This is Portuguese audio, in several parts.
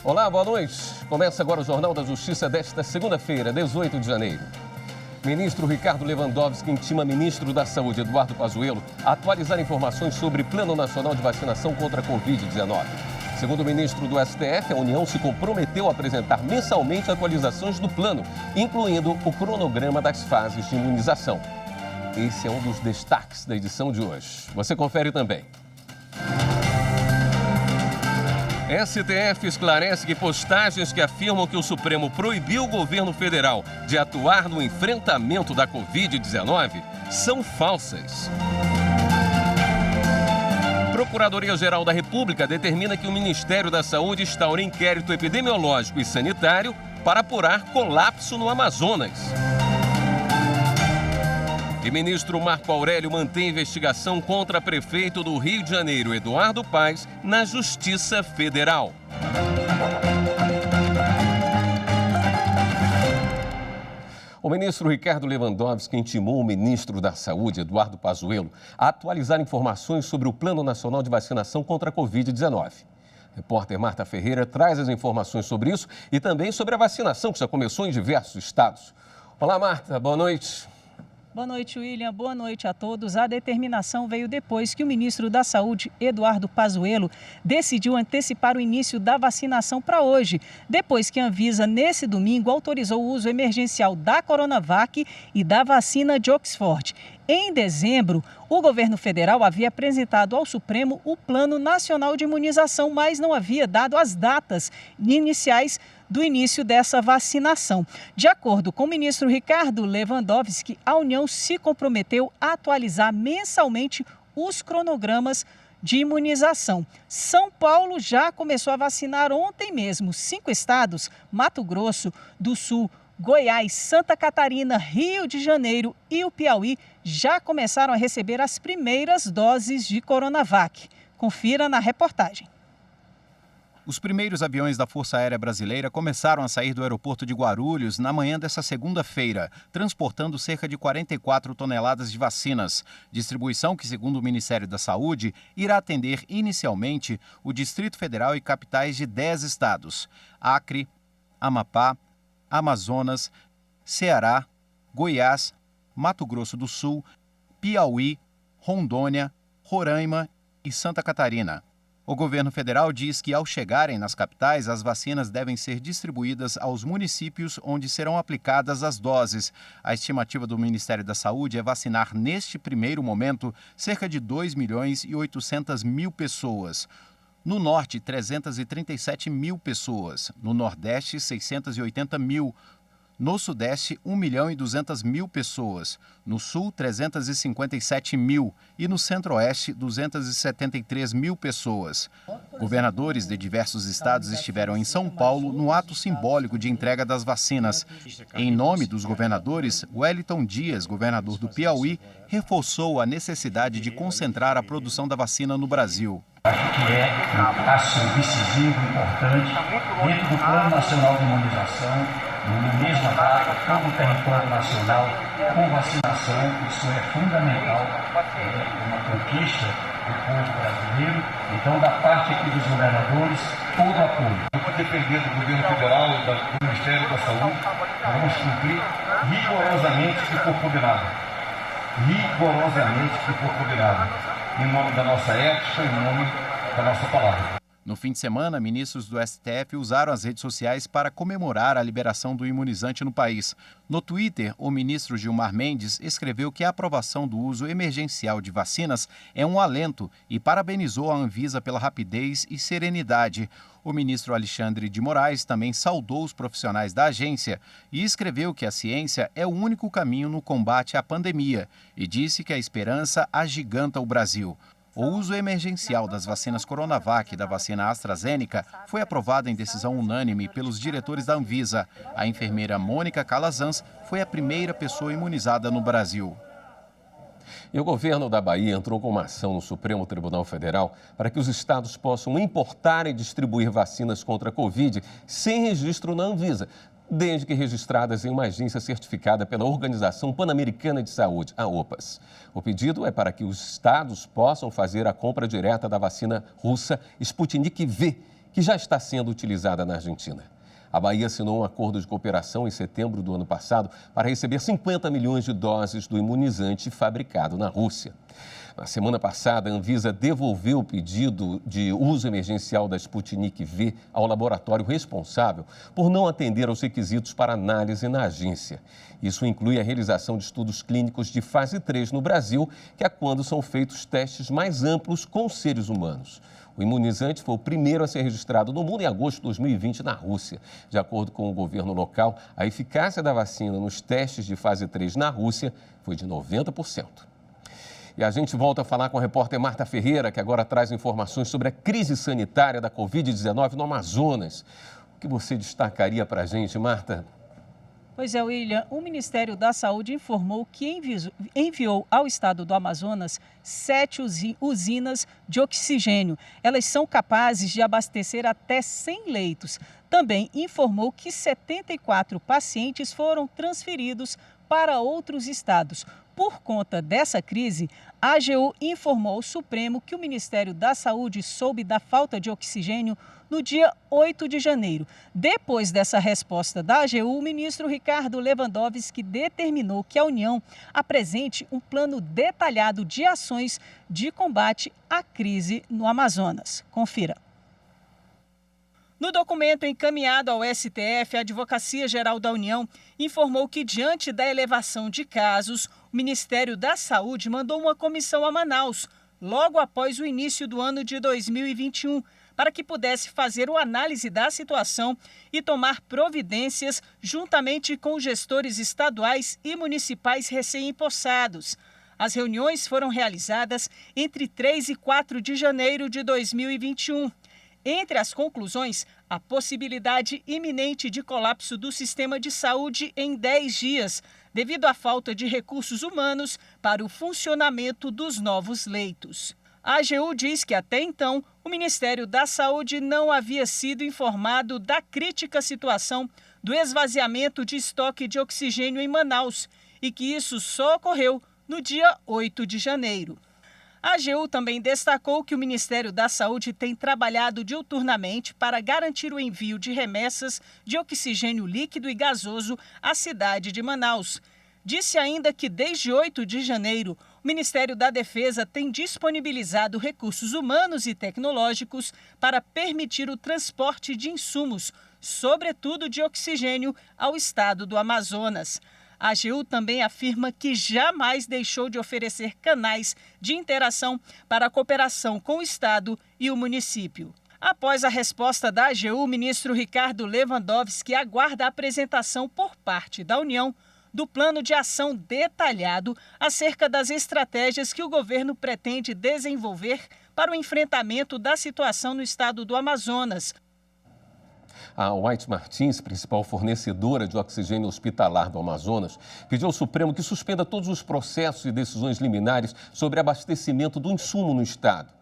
Olá, boa noite. Começa agora o Jornal da Justiça desta segunda-feira, 18 de janeiro. Ministro Ricardo Lewandowski intima ministro da Saúde, Eduardo Pazuello, a atualizar informações sobre Plano Nacional de Vacinação contra a Covid-19. Segundo o ministro do STF, a União se comprometeu a apresentar mensalmente atualizações do plano, incluindo o cronograma das fases de imunização. Esse é um dos destaques da edição de hoje. Você confere também. STF esclarece que postagens que afirmam que o Supremo proibiu o governo federal de atuar no enfrentamento da Covid-19 são falsas. Procuradoria-Geral da República determina que o Ministério da Saúde instaure inquérito epidemiológico e sanitário para apurar colapso no Amazonas. E ministro Marco Aurélio mantém investigação contra prefeito do Rio de Janeiro, Eduardo Paes, na Justiça Federal. O ministro Ricardo Lewandowski intimou o ministro da Saúde, Eduardo Pazuello, a atualizar informações sobre o Plano Nacional de Vacinação contra a Covid-19. A repórter Marta Ferreira traz as informações sobre isso e também sobre a vacinação que já começou em diversos estados. Olá, Marta, boa noite. Boa noite, William. Boa noite a todos. A determinação veio depois que o ministro da Saúde, Eduardo Pazuello, decidiu antecipar o início da vacinação para hoje, depois que a Anvisa, nesse domingo, autorizou o uso emergencial da Coronavac e da vacina de Oxford. Em dezembro, o governo federal havia apresentado ao Supremo o Plano Nacional de Imunização, mas não havia dado as datas iniciais do início dessa vacinação. De acordo com o ministro Ricardo Lewandowski, a União se comprometeu a atualizar mensalmente os cronogramas de imunização. São Paulo já começou a vacinar ontem mesmo. 5 estados, Mato Grosso do Sul, Goiás, Santa Catarina, Rio de Janeiro e o Piauí já começaram a receber as primeiras doses de Coronavac. Confira na reportagem. Os primeiros aviões da Força Aérea Brasileira começaram a sair do aeroporto de Guarulhos na manhã desta segunda-feira, transportando cerca de 44 toneladas de vacinas. Distribuição que, segundo o Ministério da Saúde, irá atender inicialmente o Distrito Federal e capitais de 10 estados: Acre, Amapá, Amazonas, Ceará, Goiás, Mato Grosso do Sul, Piauí, Rondônia, Roraima e Santa Catarina. O governo federal diz que, ao chegarem nas capitais, as vacinas devem ser distribuídas aos municípios onde serão aplicadas as doses. A estimativa do Ministério da Saúde é vacinar, neste primeiro momento, cerca de 2.800.000 pessoas. No norte, 337 mil pessoas. No nordeste, 680 mil. No sudeste, 1.200.000 pessoas. No sul, 357 mil. E no centro-oeste, 273 mil pessoas. Governadores de diversos estados estiveram em São Paulo no ato simbólico de entrega das vacinas. Em nome dos governadores, Wellington Dias, governador do Piauí, reforçou a necessidade de concentrar a produção da vacina no Brasil. Acho que é um passo decisivo, importante, dentro do Plano Nacional de Imunização, na mesma data, todo o território nacional, com vacinação. Isso é fundamental, é uma conquista do povo brasileiro. Então, da parte aqui dos governadores, todo o apoio. Vamos depender do governo federal e do Ministério da Saúde, vamos cumprir rigorosamente o que for combinado. Rigorosamente o que for combinado. Em nome da nossa ética, em nome da nossa palavra. No fim de semana, ministros do STF usaram as redes sociais para comemorar a liberação do imunizante no país. No Twitter, o ministro Gilmar Mendes escreveu que a aprovação do uso emergencial de vacinas é um alento e parabenizou a Anvisa pela rapidez e serenidade. O ministro Alexandre de Moraes também saudou os profissionais da agência e escreveu que a ciência é o único caminho no combate à pandemia e disse que a esperança agiganta o Brasil. O uso emergencial das vacinas Coronavac e da vacina AstraZeneca foi aprovado em decisão unânime pelos diretores da Anvisa. A enfermeira Mônica Calazans foi a primeira pessoa imunizada no Brasil. E o governo da Bahia entrou com uma ação no Supremo Tribunal Federal para que os estados possam importar e distribuir vacinas contra a Covid sem registro na Anvisa, desde que registradas em uma agência certificada pela Organização Pan-Americana de Saúde, a OPAS. O pedido é para que os estados possam fazer a compra direta da vacina russa Sputnik V, que já está sendo utilizada na Argentina. A Bahia assinou um acordo de cooperação em setembro do ano passado para receber 50 milhões de doses do imunizante fabricado na Rússia. Na semana passada, a Anvisa devolveu o pedido de uso emergencial da Sputnik V ao laboratório responsável por não atender aos requisitos para análise na agência. Isso inclui a realização de estudos clínicos de fase 3 no Brasil, que é quando são feitos testes mais amplos com seres humanos. O imunizante foi o primeiro a ser registrado no mundo em agosto de 2020 na Rússia. De acordo com o governo local, a eficácia da vacina nos testes de fase 3 na Rússia foi de 90%. E a gente volta a falar com a repórter Marta Ferreira, que agora traz informações sobre a crise sanitária da Covid-19 no Amazonas. O que você destacaria para a gente, Marta? Pois é, William, o Ministério da Saúde informou que enviou ao estado do Amazonas 7 usinas de oxigênio. Elas são capazes de abastecer até 100 leitos. Também informou que 74 pacientes foram transferidos para outros estados. Por conta dessa crise, a AGU informou ao Supremo que o Ministério da Saúde soube da falta de oxigênio no dia 8 de janeiro. Depois dessa resposta da AGU, o ministro Ricardo Lewandowski determinou que a União apresente um plano detalhado de ações de combate à crise no Amazonas. Confira. No documento encaminhado ao STF, a Advocacia Geral da União informou que, diante da elevação de casos, o Ministério da Saúde mandou uma comissão a Manaus, logo após o início do ano de 2021, para que pudesse fazer uma análise da situação e tomar providências juntamente com gestores estaduais e municipais recém-impossados. As reuniões foram realizadas entre 3 e 4 de janeiro de 2021. Entre as conclusões, a possibilidade iminente de colapso do sistema de saúde em 10 dias, devido à falta de recursos humanos para o funcionamento dos novos leitos. A AGU diz que, até então, o Ministério da Saúde não havia sido informado da crítica situação do esvaziamento de estoque de oxigênio em Manaus e que isso só ocorreu no dia 8 de janeiro. A AGU também destacou que o Ministério da Saúde tem trabalhado diuturnamente para garantir o envio de remessas de oxigênio líquido e gasoso à cidade de Manaus. Disse ainda que, desde 8 de janeiro, o Ministério da Defesa tem disponibilizado recursos humanos e tecnológicos para permitir o transporte de insumos, sobretudo de oxigênio, ao estado do Amazonas. A AGU também afirma que jamais deixou de oferecer canais de interação para a cooperação com o Estado e o município. Após a resposta da AGU, o ministro Ricardo Lewandowski aguarda a apresentação por parte da União do plano de ação detalhado acerca das estratégias que o governo pretende desenvolver para o enfrentamento da situação no estado do Amazonas. A White Martins, principal fornecedora de oxigênio hospitalar do Amazonas, pediu ao Supremo que suspenda todos os processos e decisões liminares sobre abastecimento do insumo no estado.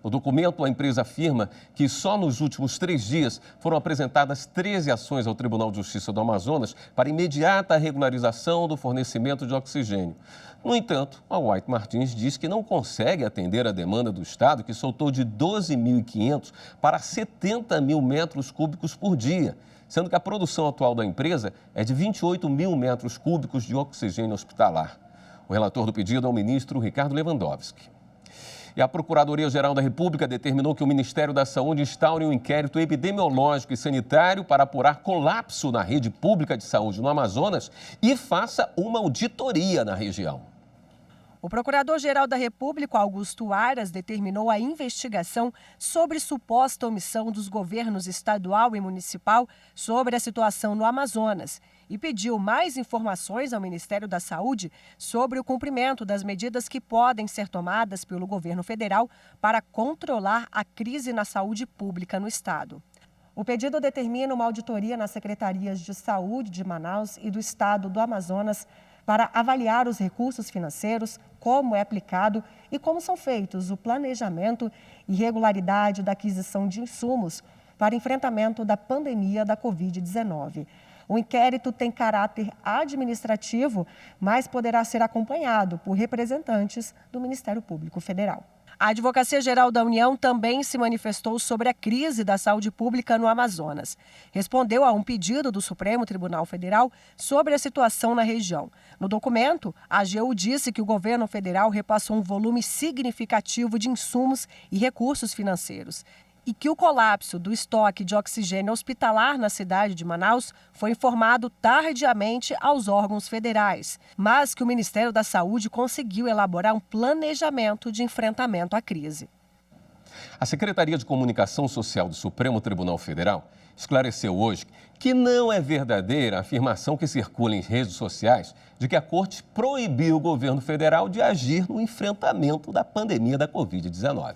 No documento, a empresa afirma que só nos últimos 3 dias foram apresentadas 13 ações ao Tribunal de Justiça do Amazonas para imediata regularização do fornecimento de oxigênio. No entanto, a White Martins diz que não consegue atender a demanda do Estado, que soltou de 12.500 para 70 mil metros cúbicos por dia, sendo que a produção atual da empresa é de 28 mil metros cúbicos de oxigênio hospitalar. O relator do pedido é o ministro Ricardo Lewandowski. E a Procuradoria-Geral da República determinou que o Ministério da Saúde instaure um inquérito epidemiológico e sanitário para apurar colapso na rede pública de saúde no Amazonas e faça uma auditoria na região. O Procurador-Geral da República, Augusto Aras, determinou a investigação sobre suposta omissão dos governos estadual e municipal sobre a situação no Amazonas e pediu mais informações ao Ministério da Saúde sobre o cumprimento das medidas que podem ser tomadas pelo governo federal para controlar a crise na saúde pública no estado. O pedido determina uma auditoria nas secretarias de saúde de Manaus e do estado do Amazonas para avaliar os recursos financeiros, como é aplicado e como são feitos o planejamento e regularidade da aquisição de insumos para enfrentamento da pandemia da Covid-19. O inquérito tem caráter administrativo, mas poderá ser acompanhado por representantes do Ministério Público Federal. A Advocacia Geral da União também se manifestou sobre a crise da saúde pública no Amazonas. Respondeu a um pedido do Supremo Tribunal Federal sobre a situação na região. No documento, a AGU disse que o governo federal repassou um volume significativo de insumos e recursos financeiros e que o colapso do estoque de oxigênio hospitalar na cidade de Manaus foi informado tardiamente aos órgãos federais, mas que o Ministério da Saúde conseguiu elaborar um planejamento de enfrentamento à crise. A Secretaria de Comunicação Social do Supremo Tribunal Federal esclareceu hoje que não é verdadeira a afirmação que circula em redes sociais de que a Corte proibiu o governo federal de agir no enfrentamento da pandemia da Covid-19.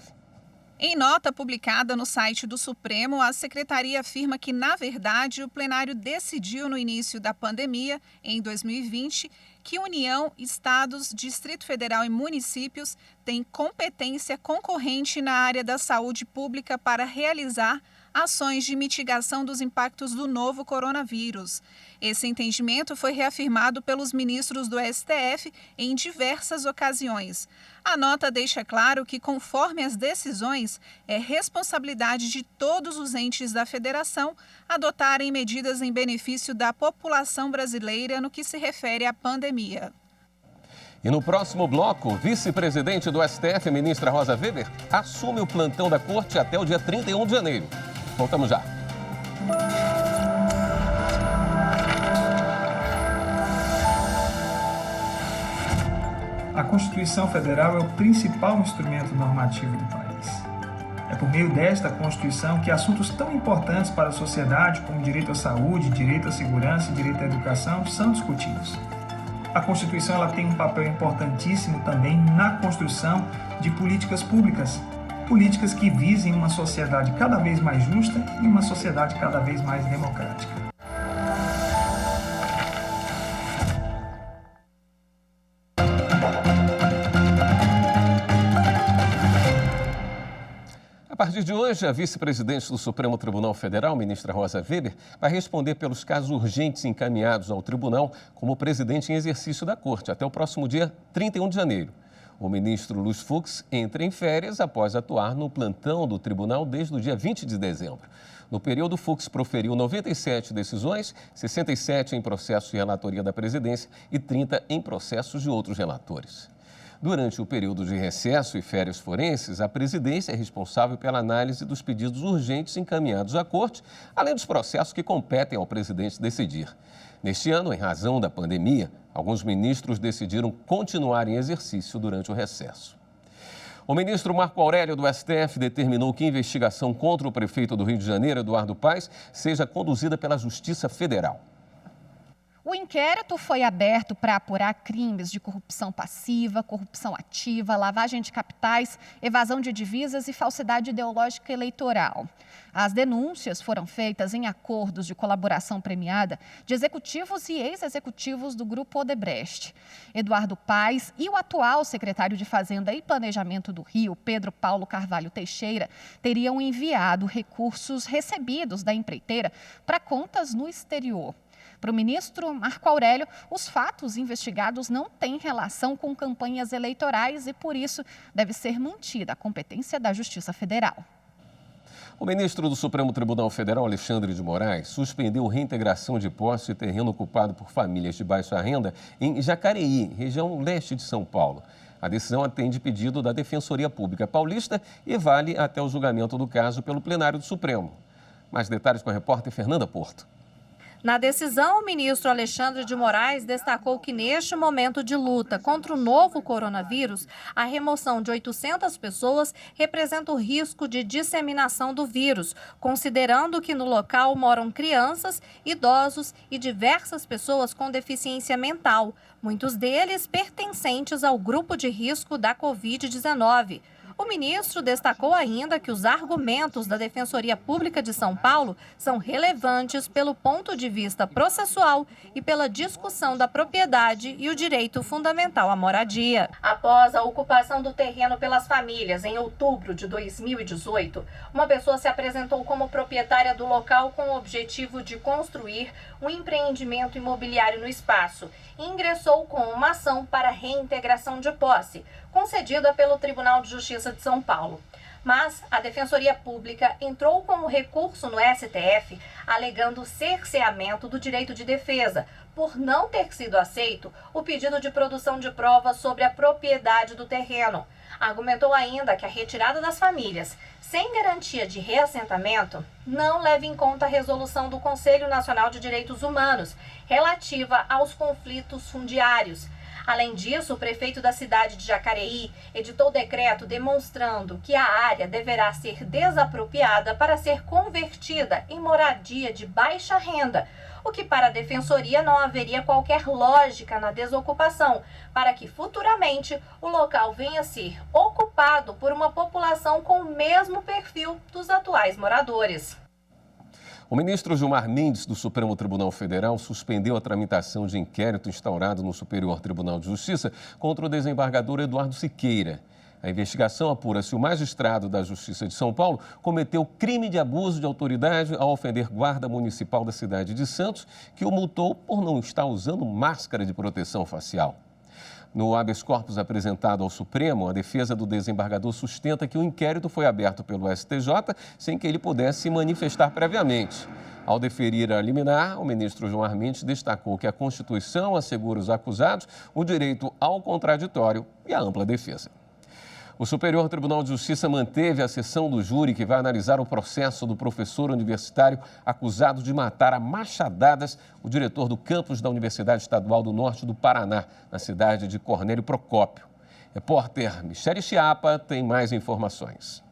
Em nota publicada no site do Supremo, a Secretaria afirma que, na verdade, o plenário decidiu no início da pandemia, em 2020, que União, Estados, Distrito Federal e municípios têm competência concorrente na área da saúde pública para realizar ações de mitigação dos impactos do novo coronavírus. Esse entendimento foi reafirmado pelos ministros do STF em diversas ocasiões. A nota deixa claro que, conforme as decisões, é responsabilidade de todos os entes da federação adotarem medidas em benefício da população brasileira no que se refere à pandemia. E no próximo bloco, vice-presidente do STF, ministra Rosa Weber, assume o plantão da Corte até o dia 31 de janeiro. Voltamos já. A Constituição Federal é o principal instrumento normativo do país. É por meio desta Constituição que assuntos tão importantes para a sociedade como direito à saúde, direito à segurança e direito à educação são discutidos. A Constituição ela tem um papel importantíssimo também na construção de políticas públicas, políticas que visem uma sociedade cada vez mais justa e uma sociedade cada vez mais democrática. A partir de hoje, a vice-presidente do Supremo Tribunal Federal, ministra Rosa Weber, vai responder pelos casos urgentes encaminhados ao tribunal como presidente em exercício da Corte até o próximo dia 31 de janeiro. O ministro Luiz Fux entra em férias após atuar no plantão do tribunal desde o dia 20 de dezembro. No período, Fux proferiu 97 decisões, 67 em processo de relatoria da presidência e 30 em processos de outros relatores. Durante o período de recesso e férias forenses, a presidência é responsável pela análise dos pedidos urgentes encaminhados à Corte, além dos processos que competem ao presidente decidir. Neste ano, em razão da pandemia, alguns ministros decidiram continuar em exercício durante o recesso. O ministro Marco Aurélio do STF determinou que a investigação contra o prefeito do Rio de Janeiro, Eduardo Paes, seja conduzida pela Justiça Federal. O inquérito foi aberto para apurar crimes de corrupção passiva, corrupção ativa, lavagem de capitais, evasão de divisas e falsidade ideológica eleitoral. As denúncias foram feitas em acordos de colaboração premiada de executivos e ex-executivos do Grupo Odebrecht. Eduardo Paes e o atual secretário de Fazenda e Planejamento do Rio, Pedro Paulo Carvalho Teixeira, teriam enviado recursos recebidos da empreiteira para contas no exterior. Para o ministro Marco Aurélio, os fatos investigados não têm relação com campanhas eleitorais e, por isso, deve ser mantida a competência da Justiça Federal. O ministro do Supremo Tribunal Federal, Alexandre de Moraes, suspendeu reintegração de posse de terreno ocupado por famílias de baixa renda em Jacareí, região leste de São Paulo. A decisão atende pedido da Defensoria Pública Paulista e vale até o julgamento do caso pelo plenário do Supremo. Mais detalhes com a repórter Fernanda Porto. Na decisão, o ministro Alexandre de Moraes destacou que, neste momento de luta contra o novo coronavírus, a remoção de 800 pessoas representa o risco de disseminação do vírus, considerando que no local moram crianças, idosos e diversas pessoas com deficiência mental, muitos deles pertencentes ao grupo de risco da Covid-19. O ministro destacou ainda que os argumentos da Defensoria Pública de São Paulo são relevantes pelo ponto de vista processual e pela discussão da propriedade e o direito fundamental à moradia. Após a ocupação do terreno pelas famílias em outubro de 2018, uma pessoa se apresentou como proprietária do local com o objetivo de construir um empreendimento imobiliário no espaço e ingressou com uma ação para reintegração de posse, concedida pelo Tribunal de Justiça Justiça de São Paulo. Mas a Defensoria Pública entrou com um recurso no STF alegando cerceamento do direito de defesa, por não ter sido aceito o pedido de produção de provas sobre a propriedade do terreno. Argumentou ainda que a retirada das famílias, sem garantia de reassentamento, não leva em conta a resolução do Conselho Nacional de Direitos Humanos, relativa aos conflitos fundiários. Além disso, o prefeito da cidade de Jacareí editou decreto demonstrando que a área deverá ser desapropriada para ser convertida em moradia de baixa renda, o que para a Defensoria não haveria qualquer lógica na desocupação, para que futuramente o local venha a ser ocupado por uma população com o mesmo perfil dos atuais moradores. O ministro Gilmar Mendes, do Supremo Tribunal Federal, suspendeu a tramitação de inquérito instaurado no Superior Tribunal de Justiça contra o desembargador Eduardo Siqueira. A investigação apura se o magistrado da Justiça de São Paulo cometeu crime de abuso de autoridade ao ofender guarda municipal da cidade de Santos, que o multou por não estar usando máscara de proteção facial. No habeas corpus apresentado ao Supremo, a defesa do desembargador sustenta que o inquérito foi aberto pelo STJ sem que ele pudesse se manifestar previamente. Ao deferir a liminar, o ministro Gilmar Mendes destacou que a Constituição assegura aos acusados o direito ao contraditório e à ampla defesa. O Superior Tribunal de Justiça manteve a sessão do júri que vai analisar o processo do professor universitário acusado de matar a machadadas o diretor do campus da Universidade Estadual do Norte do Paraná, na cidade de Cornélio Procópio. Repórter Michele Chiapa tem mais informações.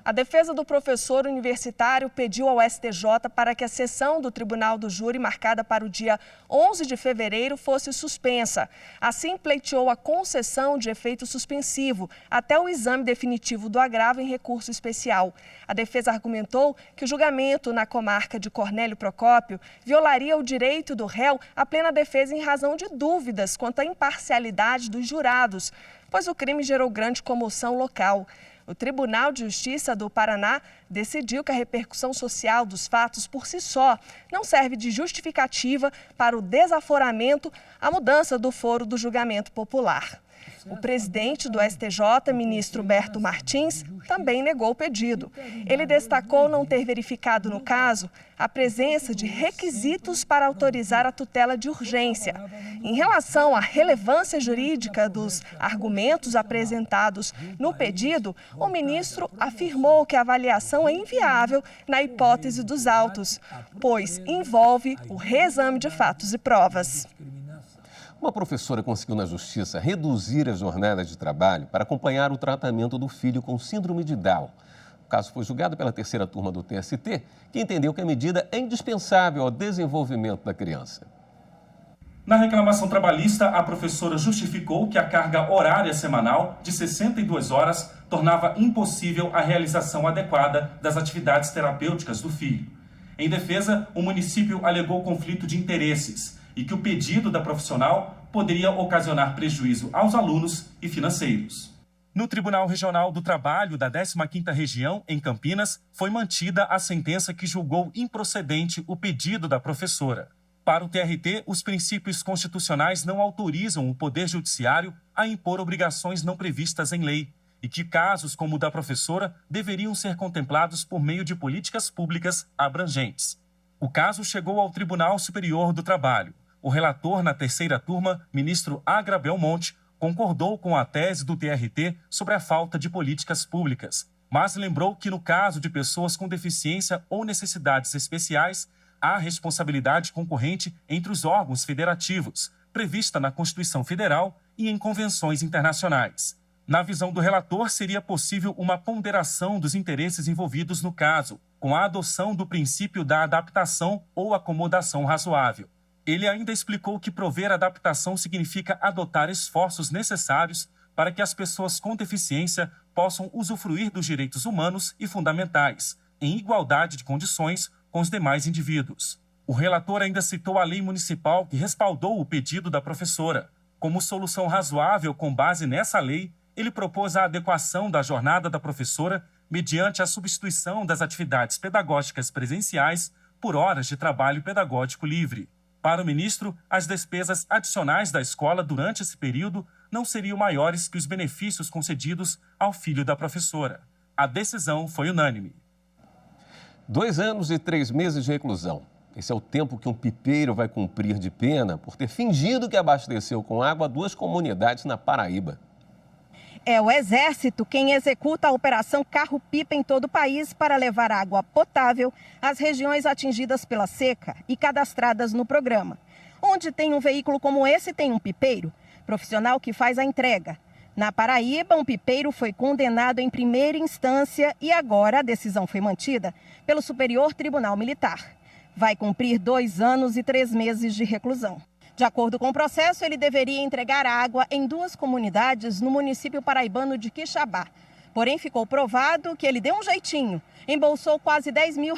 A defesa do professor universitário pediu ao STJ para que a sessão do Tribunal do Júri, marcada para o dia 11 de fevereiro, fosse suspensa. Assim, pleiteou a concessão de efeito suspensivo até o exame definitivo do agravo em recurso especial. A defesa argumentou que o julgamento na comarca de Cornélio Procópio violaria o direito do réu à plena defesa em razão de dúvidas quanto à imparcialidade dos jurados, pois o crime gerou grande comoção local. O Tribunal de Justiça do Paraná decidiu que a repercussão social dos fatos por si só não serve de justificativa para o desaforamento, a mudança do foro do julgamento popular. O presidente do STJ, ministro Humberto Martins, também negou o pedido. Ele destacou não ter verificado no caso a presença de requisitos para autorizar a tutela de urgência. Em relação à relevância jurídica dos argumentos apresentados no pedido, o ministro afirmou que a avaliação é inviável na hipótese dos autos, pois envolve o reexame de fatos e provas. Uma professora conseguiu na Justiça reduzir a jornada de trabalho para acompanhar o tratamento do filho com síndrome de Down. O caso foi julgado pela terceira turma do TST, que entendeu que a medida é indispensável ao desenvolvimento da criança. Na reclamação trabalhista, a professora justificou que a carga horária semanal de 62 horas tornava impossível a realização adequada das atividades terapêuticas do filho. Em defesa, o município alegou conflito de interesses e que o pedido da profissional poderia ocasionar prejuízo aos alunos e financeiros. No Tribunal Regional do Trabalho da 15ª Região, em Campinas, foi mantida a sentença que julgou improcedente o pedido da professora. Para o TRT, os princípios constitucionais não autorizam o Poder Judiciário a impor obrigações não previstas em lei e que casos como o da professora deveriam ser contemplados por meio de políticas públicas abrangentes. O caso chegou ao Tribunal Superior do Trabalho. O relator na terceira turma, ministro Agra Belmonte, concordou com a tese do TRT sobre a falta de políticas públicas, mas lembrou que no caso de pessoas com deficiência ou necessidades especiais, há responsabilidade concorrente entre os órgãos federativos, prevista na Constituição Federal e em convenções internacionais. Na visão do relator, seria possível uma ponderação dos interesses envolvidos no caso, com a adoção do princípio da adaptação ou acomodação razoável. Ele ainda explicou que prover adaptação significa adotar esforços necessários para que as pessoas com deficiência possam usufruir dos direitos humanos e fundamentais, em igualdade de condições com os demais indivíduos. O relator ainda citou a lei municipal que respaldou o pedido da professora. Como solução razoável com base nessa lei, ele propôs a adequação da jornada da professora mediante a substituição das atividades pedagógicas presenciais por horas de trabalho pedagógico livre. Para o ministro, as despesas adicionais da escola durante esse período não seriam maiores que os benefícios concedidos ao filho da professora. A decisão foi unânime. 2 anos e 3 meses de reclusão. Esse é o tempo que um pipeiro vai cumprir de pena por ter fingido que abasteceu com água 2 comunidades na Paraíba. É o Exército quem executa a Operação Carro-Pipa em todo o país para levar água potável às regiões atingidas pela seca e cadastradas no programa. Onde tem um veículo como esse, tem um pipeiro, profissional que faz a entrega. Na Paraíba, um pipeiro foi condenado em primeira instância e agora a decisão foi mantida pelo Superior Tribunal Militar. Vai cumprir 2 anos e 3 meses de reclusão. De acordo com o processo, ele deveria entregar água em 2 comunidades no município paraibano de Quixabá. Porém, ficou provado que ele deu um jeitinho, embolsou quase R$10 mil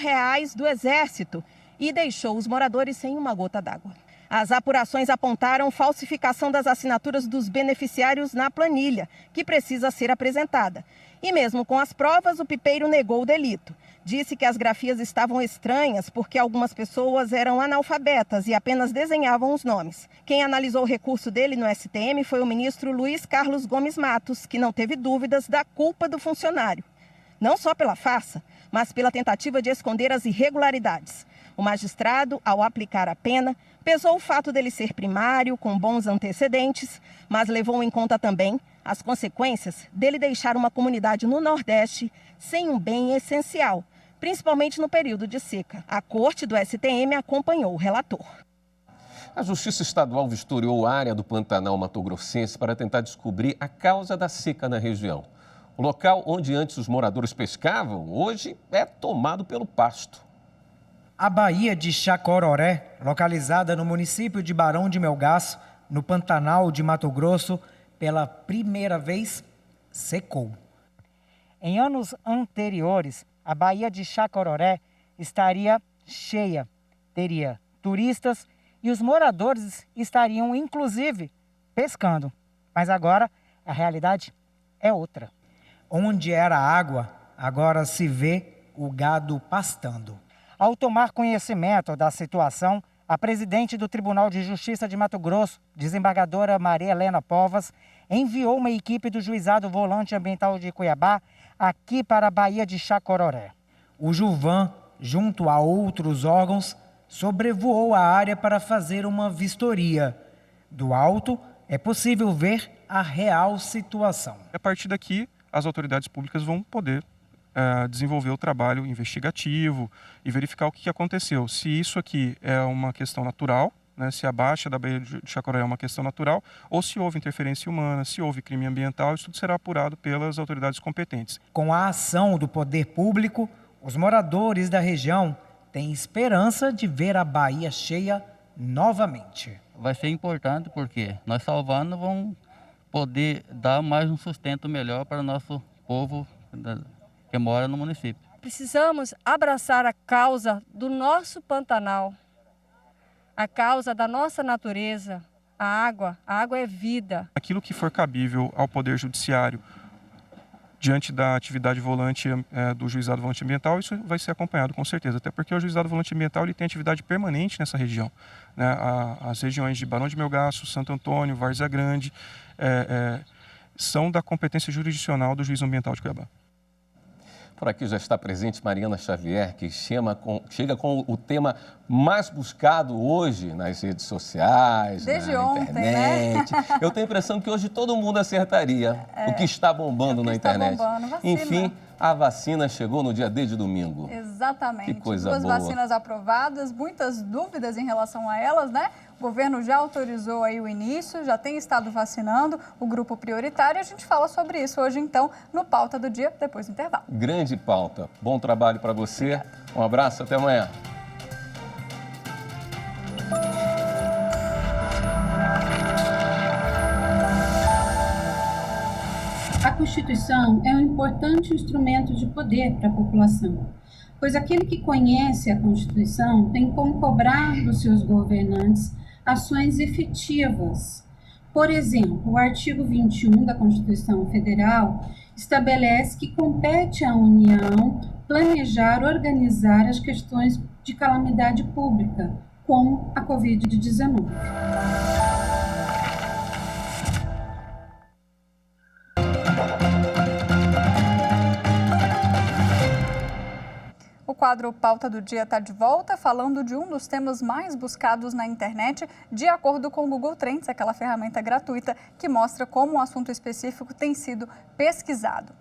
do Exército e deixou os moradores sem uma gota d'água. As apurações apontaram falsificação das assinaturas dos beneficiários na planilha, que precisa ser apresentada. E mesmo com as provas, o pipeiro negou o delito. Disse que as grafias estavam estranhas porque algumas pessoas eram analfabetas e apenas desenhavam os nomes. Quem analisou o recurso dele no STM foi o ministro Luiz Carlos Gomes Matos, que não teve dúvidas da culpa do funcionário. Não só pela farsa, mas pela tentativa de esconder as irregularidades. O magistrado, ao aplicar a pena, pesou o fato dele ser primário, com bons antecedentes, mas levou em conta também as consequências dele deixar uma comunidade no Nordeste sem um bem essencial, principalmente no período de seca. A corte do STM acompanhou o relator. A Justiça Estadual vistoriou a área do Pantanal Mato-Grossense para tentar descobrir a causa da seca na região. O local onde antes os moradores pescavam, hoje é tomado pelo pasto. A Baía de Chacororé, localizada no município de Barão de Melgaço, no Pantanal de Mato Grosso, pela primeira vez secou. Em anos anteriores, a Baía de Chacororé estaria cheia, teria turistas e os moradores estariam, inclusive, pescando. Mas agora a realidade é outra. Onde era água, agora se vê o gado pastando. Ao tomar conhecimento da situação, a presidente do Tribunal de Justiça de Mato Grosso, desembargadora Maria Helena Povas, enviou uma equipe do Juizado Volante Ambiental de Cuiabá aqui para a Baía de Chacororé. O Juvan, junto a outros órgãos, sobrevoou a área para fazer uma vistoria. Do alto, é possível ver a real situação. A partir daqui, as autoridades públicas vão poder desenvolver o trabalho investigativo e verificar o que aconteceu. Se isso aqui é uma questão natural, né, se a baixa da Baía de Chacororé é uma questão natural, ou se houve interferência humana, se houve crime ambiental, isso tudo será apurado pelas autoridades competentes. Com a ação do poder público, os moradores da região têm esperança de ver a Baía cheia novamente. Vai ser importante porque nós salvando vamos poder dar mais um sustento melhor para o nosso povo que mora no município. Precisamos abraçar a causa do nosso Pantanal, a causa da nossa natureza, a água é vida. Aquilo que for cabível ao Poder Judiciário diante da atividade volante do Juizado Volante Ambiental, isso vai ser acompanhado com certeza, até porque o Juizado Volante Ambiental ele tem atividade permanente nessa região. Né? As regiões de Barão de Melgaço, Santo Antônio, Várzea Grande, são da competência jurisdicional do Juiz Ambiental de Cuiabá. Por aqui já está presente Mariana Xavier, que chega com o tema mais buscado hoje nas redes sociais, desde na ontem, internet. Né? Eu tenho a impressão que hoje todo mundo acertaria o que está bombando na internet. Bombando, vacina. Enfim, a vacina chegou no dia D de domingo. Exatamente. Que coisa 2 boa. vacinas aprovadas, muitas dúvidas em relação a elas, né? O governo já autorizou aí o início, já tem estado vacinando o grupo prioritário. A gente fala sobre isso hoje, então, no Pauta do Dia, depois do intervalo. Grande pauta. Bom trabalho para você. Obrigada. Um abraço, até amanhã. A Constituição é um importante instrumento de poder para a população, pois aquele que conhece a Constituição tem como cobrar dos seus governantes ações efetivas. Por exemplo, o artigo 21 da Constituição Federal estabelece que compete à União planejar, organizar as questões de calamidade pública, com a Covid-19. O quadro Pauta do Dia está de volta, falando de um dos temas mais buscados na internet, de acordo com o Google Trends, aquela ferramenta gratuita que mostra como um assunto específico tem sido pesquisado.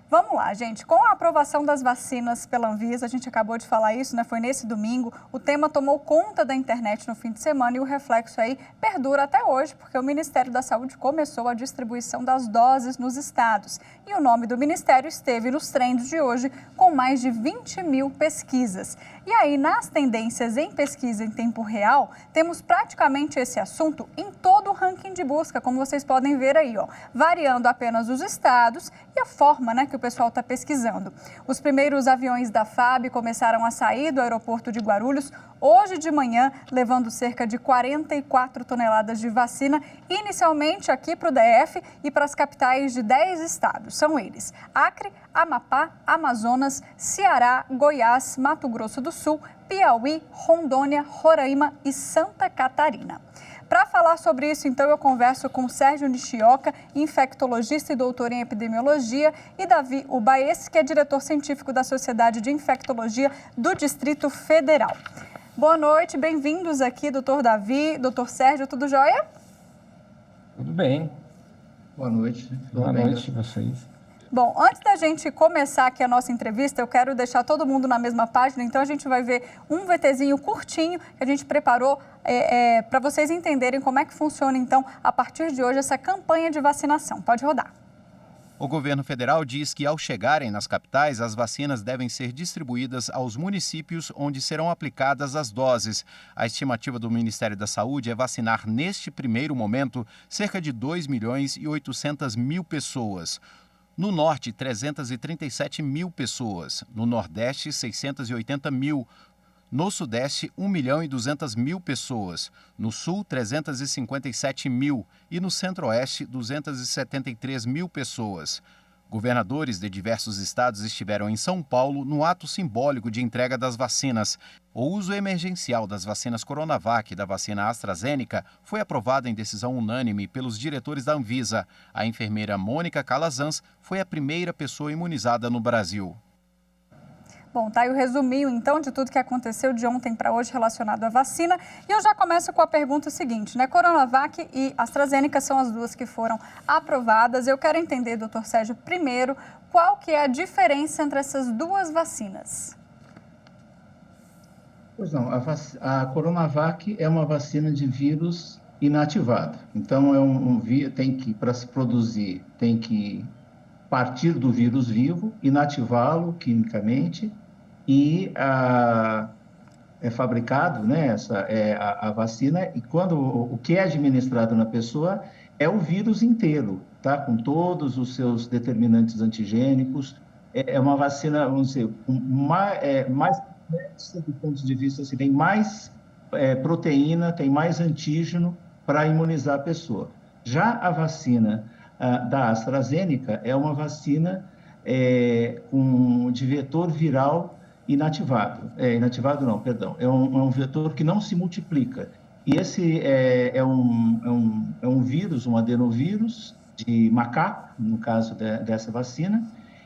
Vamos lá, gente. Com a aprovação das vacinas pela Anvisa, a gente acabou de falar isso, né? Foi nesse domingo, o tema tomou conta da internet no fim de semana e o reflexo aí perdura até hoje, porque o Ministério da Saúde começou a distribuição das doses nos estados. E o nome do Ministério esteve nos trends de hoje com mais de 20 mil pesquisas. E aí, nas tendências em pesquisa em tempo real, temos praticamente esse assunto em todo o ranking de busca, como vocês podem ver aí, ó, variando apenas os estados e a forma, né, que o pessoal está pesquisando. Os primeiros aviões da FAB começaram a sair do aeroporto de Guarulhos hoje de manhã, levando cerca de 44 toneladas de vacina, inicialmente aqui para o DF e para as capitais de 10 estados. São eles: Acre, Amapá, Amazonas, Ceará, Goiás, Mato Grosso do Sul, Piauí, Rondônia, Roraima e Santa Catarina. Para falar sobre isso, então, eu converso com Sérgio Nishioka, infectologista e doutor em epidemiologia, e Davi Ubaes, que é diretor científico da Sociedade de Infectologia do Distrito Federal. Boa noite, bem-vindos aqui, doutor Davi, doutor Sérgio, tudo jóia? Tudo bem. Boa noite. Boa noite a vocês. Bom, antes da gente começar aqui a nossa entrevista, eu quero deixar todo mundo na mesma página, então a gente vai ver um VTzinho curtinho que a gente preparou para vocês entenderem como é que funciona, então, a partir de hoje, essa campanha de vacinação. Pode rodar. O governo federal diz que, ao chegarem nas capitais, as vacinas devem ser distribuídas aos municípios onde serão aplicadas as doses. A estimativa do Ministério da Saúde é vacinar, neste primeiro momento, cerca de 2.800.000 pessoas. No norte, 337 mil pessoas. No nordeste, 680 mil. No sudeste, 1.200.000 pessoas. No sul, 357 mil. E no centro-oeste, 273 mil pessoas. Governadores de diversos estados estiveram em São Paulo no ato simbólico de entrega das vacinas. O uso emergencial das vacinas Coronavac e da vacina AstraZeneca foi aprovado em decisão unânime pelos diretores da Anvisa. A enfermeira Mônica Calazans foi a primeira pessoa imunizada no Brasil. Bom, tá aí o resuminho, então, de tudo que aconteceu de ontem para hoje relacionado à vacina. E eu já começo com a pergunta seguinte, né? Coronavac e AstraZeneca são as duas que foram aprovadas. Eu quero entender, doutor Sérgio, primeiro, qual que é a diferença entre essas duas vacinas? Pois não, a Coronavac é uma vacina de vírus inativado. Então, para se produzir, tem que partir do vírus vivo, inativá-lo quimicamente e é fabricado, né, a vacina, e quando o que é administrado na pessoa é o vírus inteiro, tá? Com todos os seus determinantes antigênicos. É uma vacina, vamos dizer, mais complexa do ponto de vista, assim, tem mais proteína, tem mais antígeno para imunizar a pessoa. Já a vacina da AstraZeneca é uma vacina de vetor viral inativado. Inativado não, perdão. É um vetor que não se multiplica. E esse é um vírus, um adenovírus de macaco, no caso dessa vacina,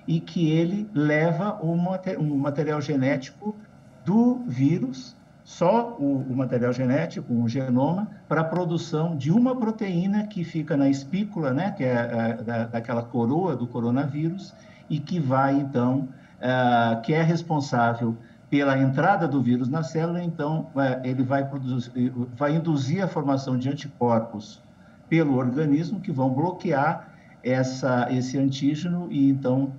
e que ele leva um material genético do vírus, só o material genético, um genoma, para a produção de uma proteína que fica na espícula, né, que é daquela coroa do coronavírus, e que vai, então, que é responsável pela entrada do vírus na célula. Então, ele vai induzir a formação de anticorpos pelo organismo, que vão bloquear esse antígeno e, então,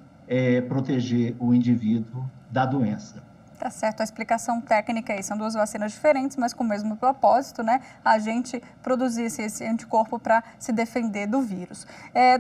proteger o indivíduo da doença. Tá certo, a explicação técnica aí, são duas vacinas diferentes, mas com o mesmo propósito, né? A gente produzir esse anticorpo para se defender do vírus.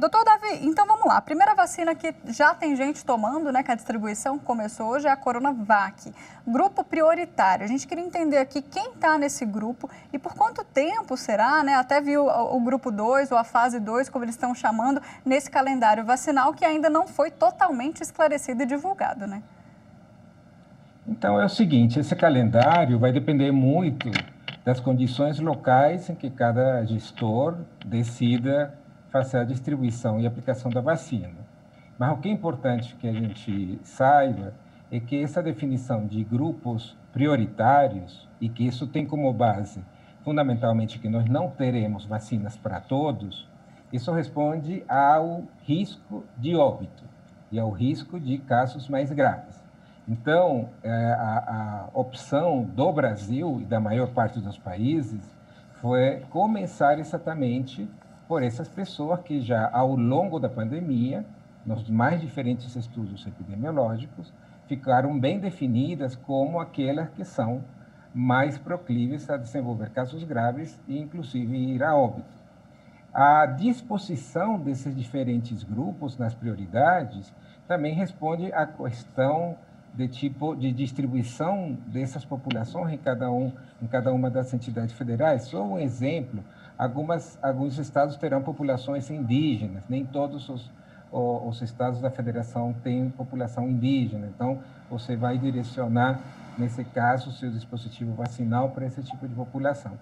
Doutor Davi, então vamos lá. A primeira vacina que já tem gente tomando, né? Que a distribuição começou hoje é a Coronavac. Grupo prioritário. A gente queria entender aqui quem está nesse grupo e por quanto tempo será, né? Até viu o grupo 2 ou a fase 2, como eles estão chamando, nesse calendário vacinal que ainda não foi totalmente esclarecido e divulgado, né? Então, é o seguinte, esse calendário vai depender muito das condições locais em que cada gestor decida fazer a distribuição e aplicação da vacina. Mas o que é importante que a gente saiba é que essa definição de grupos prioritários, e que isso tem como base, fundamentalmente, que nós não teremos vacinas para todos, isso responde ao risco de óbito e ao risco de casos mais graves. Então, a opção do Brasil e da maior parte dos países foi começar exatamente por essas pessoas que já, ao longo da pandemia, nos mais diferentes estudos epidemiológicos, ficaram bem definidas como aquelas que são mais proclives a desenvolver casos graves e, inclusive, ir a óbito. A disposição desses diferentes grupos nas prioridades também responde à questão de tipo de distribuição dessas populações em cada uma das entidades federais. Só um exemplo, alguns estados terão populações indígenas, nem todos os estados da federação têm população indígena, então você vai direcionar, nesse caso, o seu dispositivo vacinal para esse tipo de população.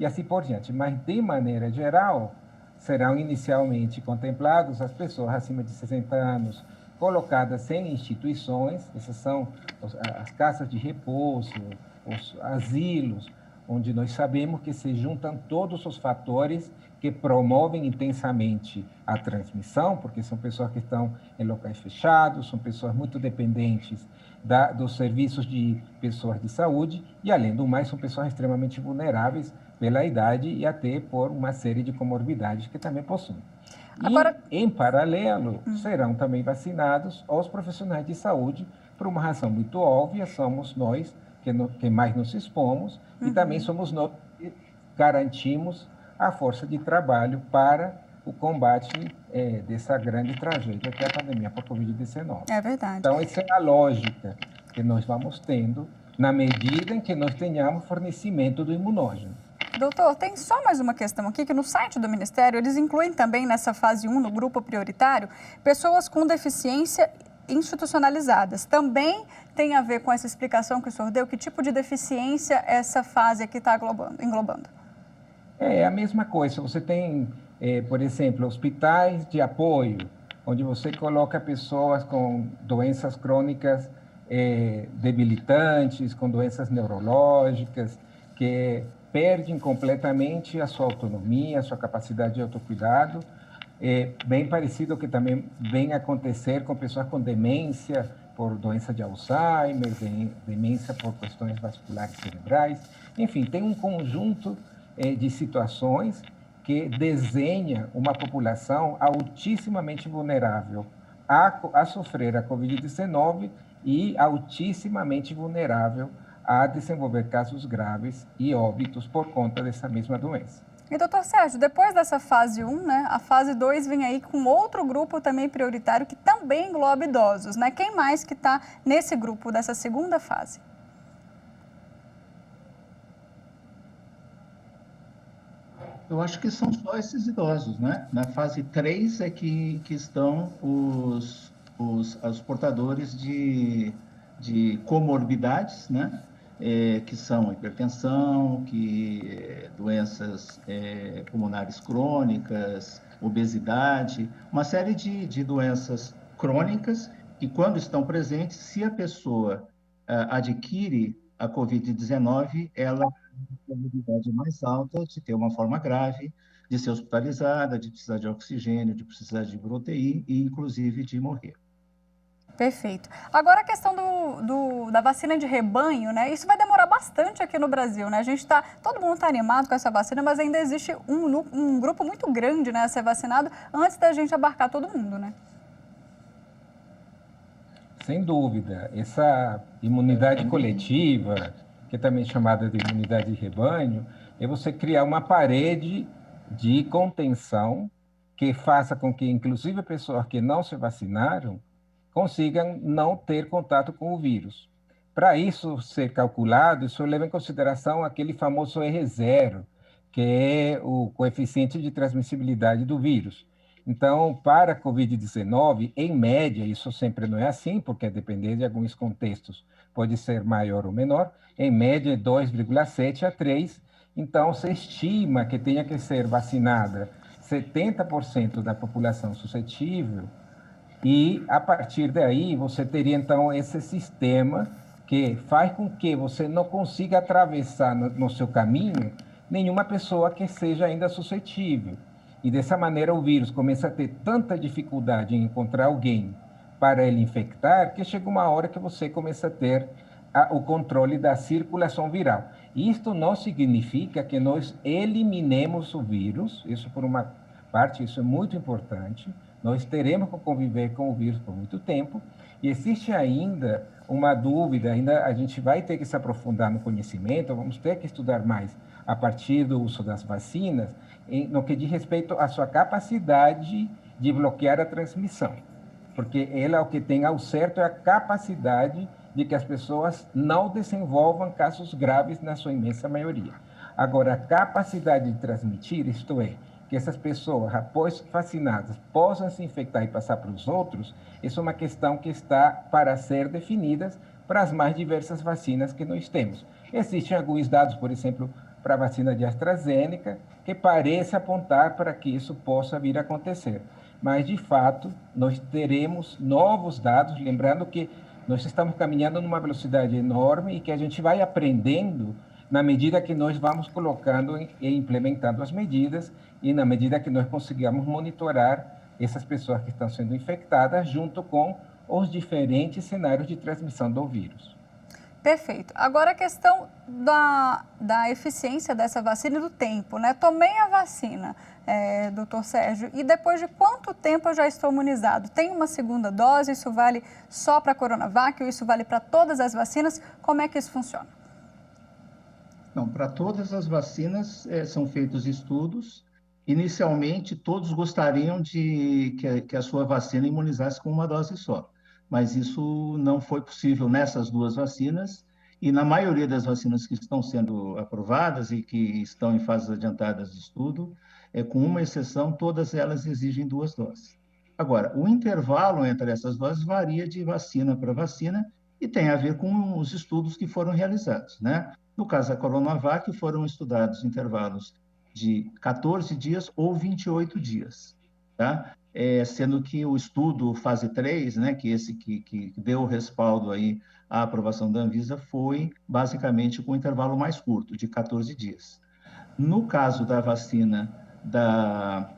E assim por diante. Mas, de maneira geral, serão inicialmente contemplados as pessoas acima de 60 anos, colocadas em instituições, essas são as casas de repouso, os asilos, onde nós sabemos que se juntam todos os fatores que promovem intensamente a transmissão, porque são pessoas que estão em locais fechados, são pessoas muito dependentes dos serviços de pessoas de saúde e, além do mais, são pessoas extremamente vulneráveis pela idade e até por uma série de comorbidades que também possuem. Agora, e, em paralelo, serão também vacinados os profissionais de saúde, por uma razão muito óbvia, somos nós que mais nos expomos e também somos nós que garantimos a força de trabalho para o combate dessa grande tragédia que é a pandemia por Covid-19. É verdade. Então, essa é a lógica que nós vamos tendo na medida em que nós tenhamos fornecimento do imunógeno. Doutor, tem só mais uma questão aqui, que no site do Ministério eles incluem também nessa fase 1, no grupo prioritário, pessoas com deficiência institucionalizadas. Também tem a ver com essa explicação que o senhor deu? Que tipo de deficiência essa fase aqui está englobando? É a mesma coisa. Você tem, por exemplo, hospitais de apoio, onde você coloca pessoas com doenças crônicas debilitantes, com doenças neurológicas, que perdem completamente a sua autonomia, a sua capacidade de autocuidado. Bem parecido que também vem acontecer com pessoas com demência por doença de Alzheimer, demência por questões vasculares cerebrais. Enfim, tem um conjunto de situações que desenha uma população altissimamente vulnerável a sofrer a Covid-19 e altissimamente vulnerável a desenvolver casos graves e óbitos por conta dessa mesma doença. E, doutor Sérgio, depois dessa fase 1, né, a fase 2 vem aí com outro grupo também prioritário que também engloba idosos, né? Quem mais que está nesse grupo dessa segunda fase? Eu acho que são só esses idosos, né? Na fase 3 é que estão os portadores de comorbidades, né? Que são hipertensão, doenças pulmonares crônicas, obesidade, uma série de doenças crônicas que, quando estão presentes, se a pessoa adquire a Covid-19, ela tem uma probabilidade mais alta de ter uma forma grave, de ser hospitalizada, de precisar de oxigênio, de precisar de UTI e, inclusive, de morrer. Perfeito. Agora a questão da vacina de rebanho, né? Isso vai demorar bastante aqui no Brasil, né? Todo mundo está animado com essa vacina, mas ainda existe um grupo muito grande, né, a ser vacinado antes da gente abarcar todo mundo, né? Sem dúvida. Essa imunidade coletiva, que é também chamada de imunidade de rebanho, é você criar uma parede de contenção que faça com que, inclusive, pessoas que não se vacinaram consigam não ter contato com o vírus. Para isso ser calculado, isso leva em consideração aquele famoso R0, que é o coeficiente de transmissibilidade do vírus. Então, para a Covid-19, em média, isso sempre não é assim, porque dependendo de alguns contextos pode ser maior ou menor, em média é 2,7 a 3, Então, se estima que tenha que ser vacinada 70% da população suscetível e, a partir daí, você teria, então, esse sistema que faz com que você não consiga atravessar no seu caminho nenhuma pessoa que seja ainda suscetível. E, dessa maneira, o vírus começa a ter tanta dificuldade em encontrar alguém para ele infectar, que chega uma hora que você começa a ter o controle da circulação viral. Isto não significa que nós eliminemos o vírus, isso por uma parte, isso é muito importante. Nós teremos que conviver com o vírus por muito tempo, e existe ainda uma dúvida, ainda a gente vai ter que se aprofundar no conhecimento, vamos ter que estudar mais a partir do uso das vacinas, no que diz respeito à sua capacidade de bloquear a transmissão, porque ela, o que tem ao certo é a capacidade de que as pessoas não desenvolvam casos graves na sua imensa maioria. Agora, a capacidade de transmitir, isto é, que essas pessoas, após vacinadas, possam se infectar e passar para os outros, isso é uma questão que está para ser definida para as mais diversas vacinas que nós temos. Existem alguns dados, por exemplo, para a vacina de AstraZeneca, que parece apontar para que isso possa vir a acontecer. Mas, de fato, nós teremos novos dados, lembrando que nós estamos caminhando numa velocidade enorme e que a gente vai aprendendo na medida que nós vamos colocando e implementando as medidas e na medida que nós conseguimos monitorar essas pessoas que estão sendo infectadas junto com os diferentes cenários de transmissão do vírus. Perfeito. Agora a questão da eficiência dessa vacina e do tempo, né? Tomei a vacina, doutor Sérgio, e depois de quanto tempo eu já estou imunizado? Tem uma segunda dose? Isso vale só para a Coronavac ou isso vale para todas as vacinas? Como é que isso funciona? Não, para todas as vacinas são feitos estudos. Inicialmente, todos gostariam de que a sua vacina imunizasse com uma dose só, mas isso não foi possível nessas duas vacinas, e na maioria das vacinas que estão sendo aprovadas e que estão em fases adiantadas de estudo, com uma exceção, todas elas exigem 2 doses. Agora, o intervalo entre essas doses varia de vacina para vacina e tem a ver com os estudos que foram realizados, né? No caso da Coronavac, foram estudados intervalos de 14 dias ou 28 dias, tá? Sendo que o estudo fase 3, né, que esse que deu o respaldo aí à aprovação da Anvisa, foi basicamente com um intervalo mais curto, de 14 dias. No caso da vacina da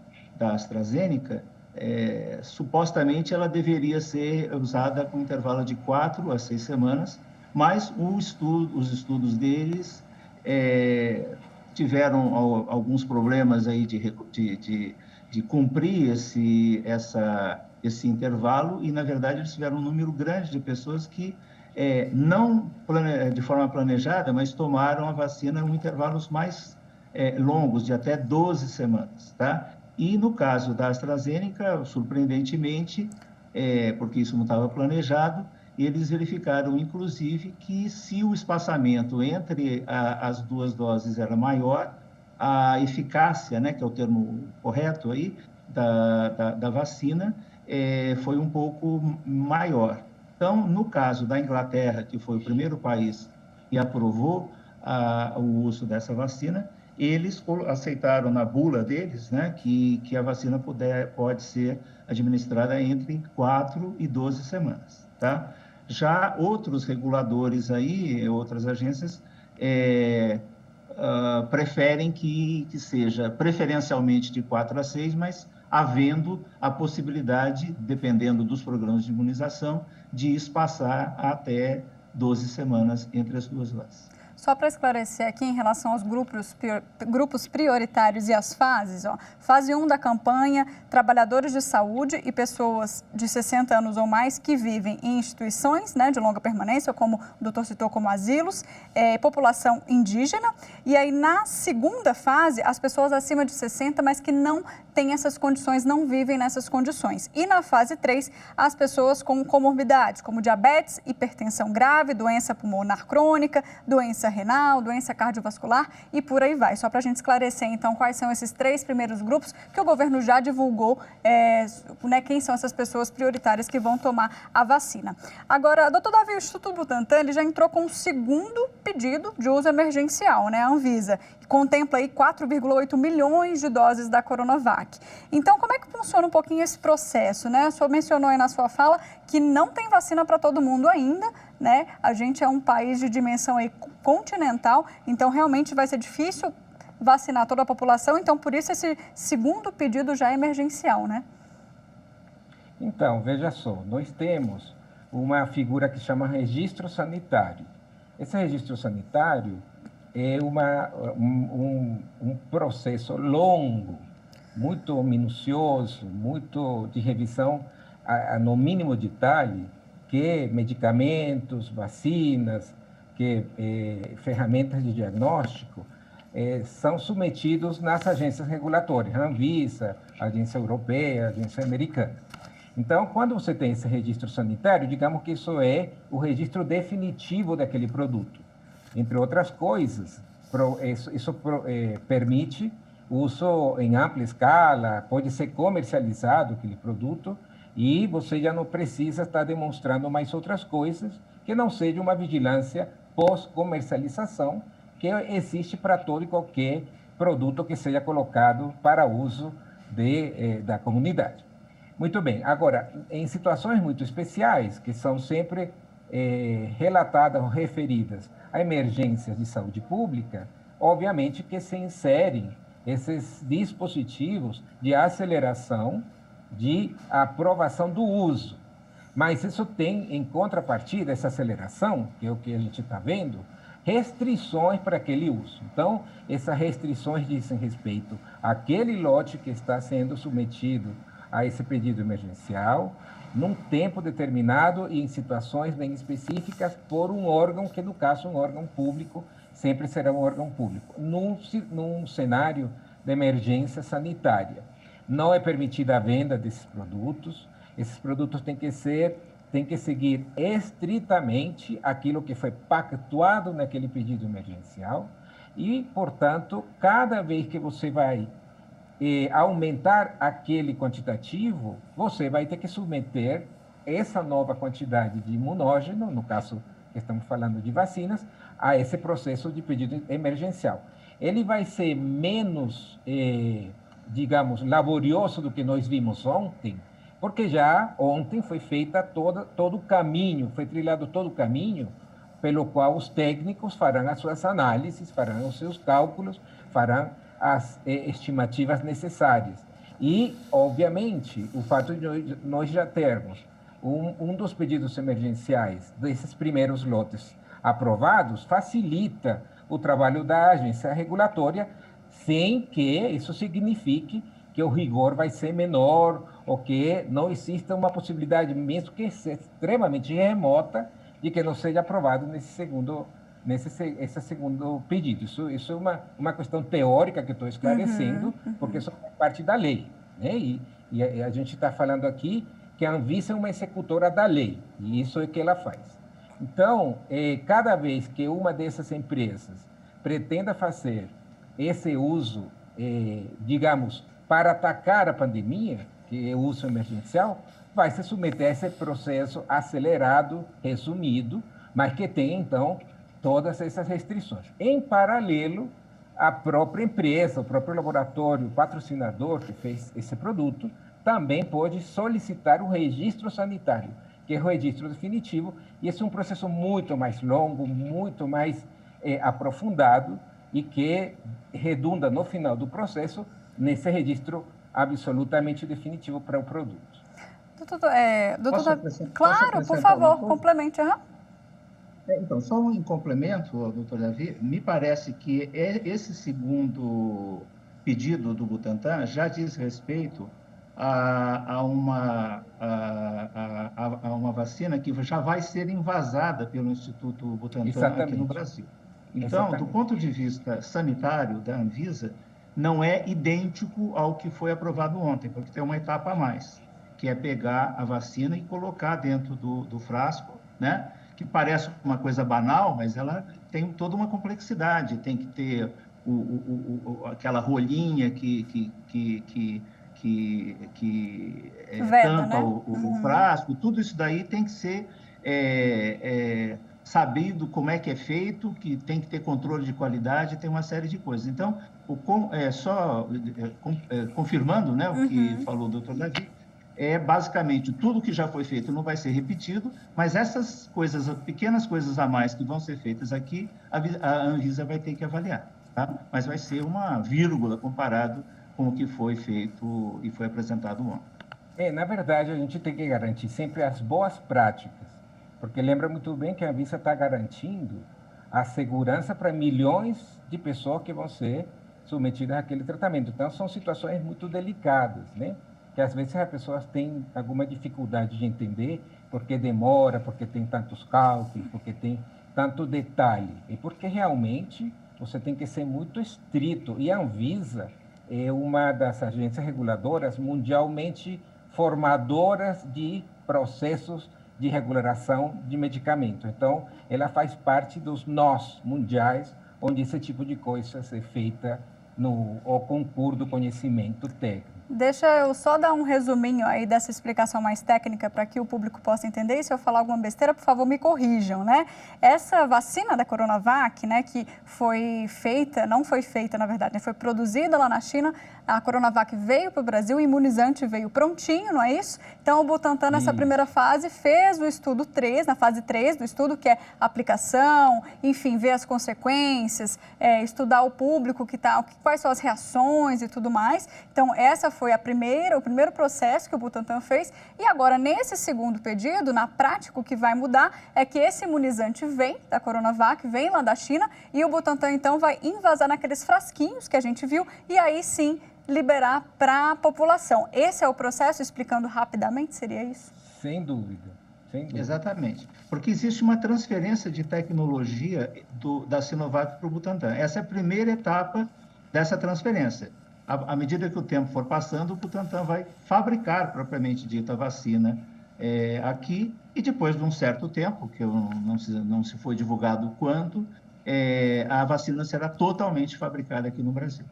AstraZeneca, supostamente ela deveria ser usada com intervalo de 4 a 6 semanas, mas os estudos deles tiveram alguns problemas aí de cumprir esse intervalo, e, na verdade, eles tiveram um número grande de pessoas que, não de forma planejada, mas tomaram a vacina em intervalos mais longos, de até 12 semanas, tá? E, no caso da AstraZeneca, surpreendentemente, porque isso não estava planejado, eles verificaram, inclusive, que se o espaçamento entre as 2 doses era maior, a eficácia, né, que é o termo correto aí, da vacina, foi um pouco maior. Então, no caso da Inglaterra, que foi o primeiro país que aprovou o uso dessa vacina, eles aceitaram na bula deles, né, que a vacina pode ser administrada entre 4 e 12 semanas, tá? Já outros reguladores aí, outras agências, preferem que seja preferencialmente de 4 a 6, mas havendo a possibilidade, dependendo dos programas de imunização, de espaçar até 12 semanas entre as 2 doses. Só para esclarecer aqui em relação aos grupos prioritários e as fases, fase 1 da campanha, trabalhadores de saúde e pessoas de 60 anos ou mais que vivem em instituições, né, de longa permanência, como o doutor citou, como asilos, população indígena. E aí, na segunda fase, as pessoas acima de 60, mas que não têm essas condições, não vivem nessas condições. E na fase 3, as pessoas com comorbidades, como diabetes, hipertensão grave, doença pulmonar crônica, doença renal, doença cardiovascular e por aí vai. Só para a gente esclarecer, então, quais são esses 3 primeiros grupos que o governo já divulgou, né, quem são essas pessoas prioritárias que vão tomar a vacina. Agora, doutor Davi, o Instituto Butantan ele já entrou com um segundo pedido de uso emergencial, né, a Anvisa, que contempla aí 4,8 milhões de doses da Coronavac. Então, como é que funciona um pouquinho esse processo, né? O senhor mencionou aí na sua fala que não tem vacina para todo mundo ainda, né? A gente é um país de dimensão aí continental, então realmente vai ser difícil vacinar toda a população, então por isso esse segundo pedido já é emergencial, né? Então, veja só, nós temos uma figura que chama registro sanitário. Esse registro sanitário é um processo longo, muito minucioso, muito de revisão no mínimo detalhe, que medicamentos, vacinas, que ferramentas de diagnóstico são submetidos nas agências regulatórias, Anvisa, Agência Europeia, Agência Americana. Então, quando você tem esse registro sanitário, digamos que isso é o registro definitivo daquele produto. Entre outras coisas, isso permite uso em ampla escala, pode ser comercializado aquele produto e você já não precisa estar demonstrando mais outras coisas que não seja uma vigilância pós-comercialização que existe para todo e qualquer produto que seja colocado para uso da comunidade. Muito bem. Agora, em situações muito especiais, que são sempre relatadas ou referidas a emergências de saúde pública, obviamente que se inserem esses dispositivos de aceleração de aprovação do uso. Mas isso tem, em contrapartida, essa aceleração, que é o que a gente está vendo, restrições para aquele uso. Então, essas restrições dizem respeito àquele lote que está sendo submetido a esse pedido emergencial, num tempo determinado e em situações bem específicas por um órgão, que no caso um órgão público, sempre será um órgão público, num cenário de emergência sanitária. Não é permitida a venda desses produtos, esses produtos têm que seguir estritamente aquilo que foi pactuado naquele pedido emergencial e, portanto, cada vez que você vai aumentar aquele quantitativo, você vai ter que submeter essa nova quantidade de imunógeno, no caso que estamos falando de vacinas, a esse processo de pedido emergencial. Ele vai ser menos, digamos, laborioso do que nós vimos ontem, porque já ontem foi feita todo o caminho, foi trilhado todo o caminho pelo qual os técnicos farão as suas análises, farão os seus cálculos, farão as estimativas necessárias. E, obviamente, o fato de nós já termos um dos pedidos emergenciais desses primeiros lotes aprovados facilita o trabalho da agência regulatória, sem que isso signifique que o rigor vai ser menor ou que não exista uma possibilidade, mesmo que seja extremamente remota, de que não seja aprovado esse segundo pedido. Isso é uma questão teórica que eu estou esclarecendo, porque isso é parte da lei, né? E a gente está falando aqui que a Anvisa é uma executora da lei, e isso é o que ela faz. Então, cada vez que uma dessas empresas pretenda fazer esse uso, digamos, para atacar a pandemia, que é o uso emergencial, vai se submeter a esse processo acelerado, resumido, mas que tem, então, todas essas restrições. Em paralelo, a própria empresa, o próprio laboratório, o patrocinador que fez esse produto, também pode solicitar o registro sanitário, que é o registro definitivo, e esse é um processo muito mais longo, muito mais aprofundado, e que redunda no final do processo nesse registro absolutamente definitivo para o produto. Doutor, claro, por favor, complemente. Então, só um complemento, doutor Davi, me parece que esse segundo pedido do Butantan já diz respeito a uma vacina que já vai ser envasada pelo Instituto Butantan aqui no Brasil. Então, do ponto de vista sanitário da Anvisa, não é idêntico ao que foi aprovado ontem, porque tem uma etapa a mais, que é pegar a vacina e colocar dentro do frasco, né? Que parece uma coisa banal, mas ela tem toda uma complexidade. Tem que ter aquela rolinha que Veda, tampa né? o frasco. Tudo isso daí tem que ser sabido como é que é feito, que tem que ter controle de qualidade, tem uma série de coisas. Então, confirmando, né, o que falou o doutor Davi, basicamente tudo que já foi feito não vai ser repetido, mas essas coisas, pequenas coisas a mais que vão ser feitas aqui, a Anvisa vai ter que avaliar, tá? Mas vai ser uma vírgula comparado com o que foi feito e foi apresentado ontem. Na verdade, a gente tem que garantir sempre as boas práticas, porque lembra muito bem que a Anvisa está garantindo a segurança para milhões de pessoas que vão ser submetidas àquele tratamento. Então, são situações muito delicadas, né? Que às vezes as pessoas têm alguma dificuldade de entender porque demora, porque tem tantos cálculos, porque tem tanto detalhe. E porque realmente você tem que ser muito estrito. E a Anvisa é uma das agências reguladoras mundialmente formadoras de processos de regulação de medicamento. Então, ela faz parte dos nós mundiais, onde esse tipo de coisa é feita no concurso do conhecimento técnico. Deixa eu só dar um resuminho aí dessa explicação mais técnica para que o público possa entender. E se eu falar alguma besteira, por favor, me corrijam, né? Essa vacina da Coronavac, né, que foi feita, não foi feita, na verdade, né, foi produzida lá na China, a Coronavac veio para o Brasil, o imunizante veio prontinho, não é isso? Então, o Butantan, nessa primeira fase, fez o estudo 3, na fase 3 do estudo, que é aplicação, enfim, ver as consequências, estudar o público, quais são as reações e tudo mais. Então, essa foi o primeiro processo que o Butantan fez. E agora, nesse segundo pedido, na prática, o que vai mudar é que esse imunizante vem da Coronavac, vem lá da China, e o Butantan, então, vai invasar naqueles frasquinhos que a gente viu, e aí sim liberar para a população. Esse é o processo, explicando rapidamente, seria isso? Sem dúvida. Exatamente. Porque existe uma transferência de tecnologia da Sinovac para o Butantan. Essa é a primeira etapa dessa transferência. À medida que o tempo for passando, o Butantan vai fabricar, propriamente dito, a vacina aqui, e depois de um certo tempo, que não se foi divulgado quanto, a vacina será totalmente fabricada aqui no Brasil.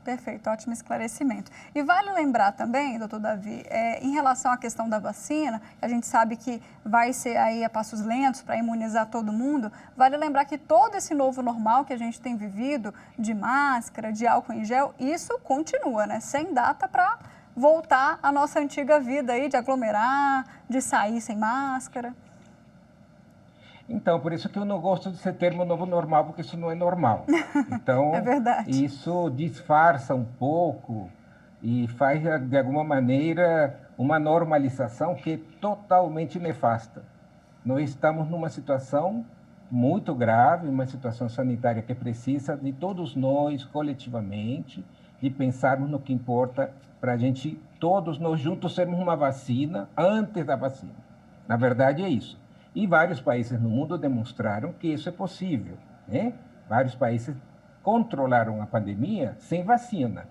Perfeito, ótimo esclarecimento. E vale lembrar também, doutor Davi, em relação à questão da vacina, a gente sabe que vai ser aí a passos lentos para imunizar todo mundo, vale lembrar que todo esse novo normal que a gente tem vivido, de máscara, de álcool em gel, isso continua, né? Sem data para voltar à nossa antiga vida aí, de aglomerar, de sair sem máscara. Então, por isso que eu não gosto desse termo novo normal, porque isso não é normal. Então, é verdade. Isso disfarça um pouco e faz, de alguma maneira, uma normalização que é totalmente nefasta. Nós estamos numa situação muito grave, uma situação sanitária que precisa de todos nós, coletivamente, de pensarmos no que importa para a gente, todos nós juntos, sermos uma vacina antes da vacina. Na verdade, é isso. E vários países no mundo demonstraram que isso é possível, né? Vários países controlaram a pandemia sem vacina.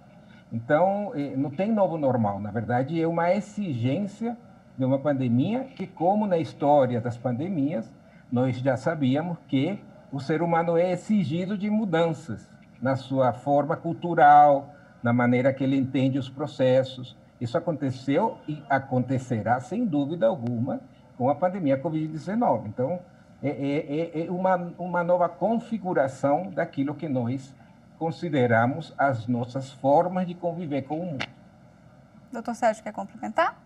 Então, não tem novo normal. Na verdade, é uma exigência de uma pandemia que, como na história das pandemias, nós já sabíamos que o ser humano é exigido de mudanças na sua forma cultural, na maneira que ele entende os processos. Isso aconteceu e acontecerá, sem dúvida alguma, com a pandemia Covid-19. Então, é uma nova configuração daquilo que nós consideramos as nossas formas de conviver com o mundo. Doutor Sérgio, quer complementar?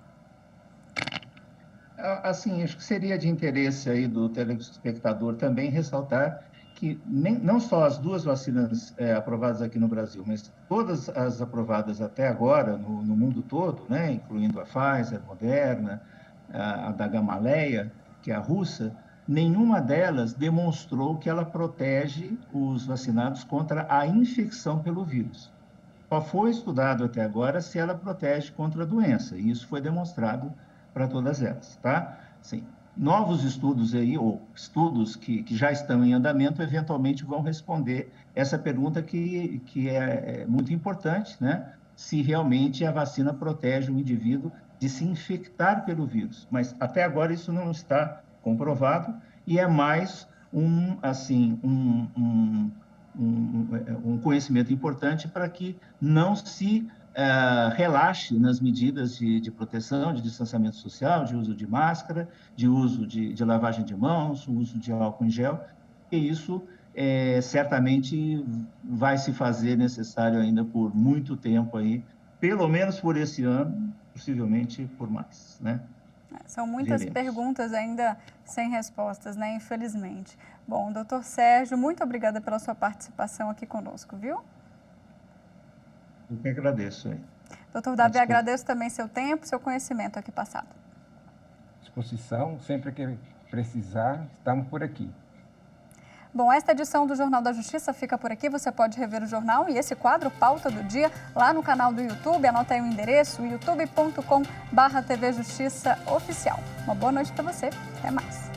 Assim, acho que seria de interesse aí do telespectador também ressaltar que não só as duas vacinas aprovadas aqui no Brasil, mas todas as aprovadas até agora no mundo todo, né, incluindo a Pfizer, a Moderna, a da Gamaleya, que é a russa, nenhuma delas demonstrou que ela protege os vacinados contra a infecção pelo vírus. Só foi estudado até agora se ela protege contra a doença, e isso foi demonstrado para todas elas, tá? Sim. novos estudos aí, ou estudos que já estão em andamento, eventualmente vão responder essa pergunta que é muito importante, né? Se realmente a vacina protege o indivíduo de se infectar pelo vírus. Mas até agora isso não está comprovado e é mais um conhecimento importante para que não se relaxe nas medidas de proteção, de distanciamento social, de uso de máscara, de uso de lavagem de mãos, uso de álcool em gel, e isso certamente vai se fazer necessário ainda por muito tempo aí, pelo menos por esse ano, possivelmente por mais, né? São muitas perguntas ainda sem respostas, né? Infelizmente. Bom, doutor Sérgio, muito obrigada pela sua participação aqui conosco, viu? Eu que agradeço aí. Doutor Davi, agradeço também seu tempo, seu conhecimento aqui passado. Disposição, sempre que precisar, estamos por aqui. Bom, esta edição do Jornal da Justiça fica por aqui. Você pode rever o jornal e esse quadro, Pauta do Dia, lá no canal do YouTube. Anota aí o endereço, youtube.com/TV Justiça Oficial. Uma boa noite para você. Até mais.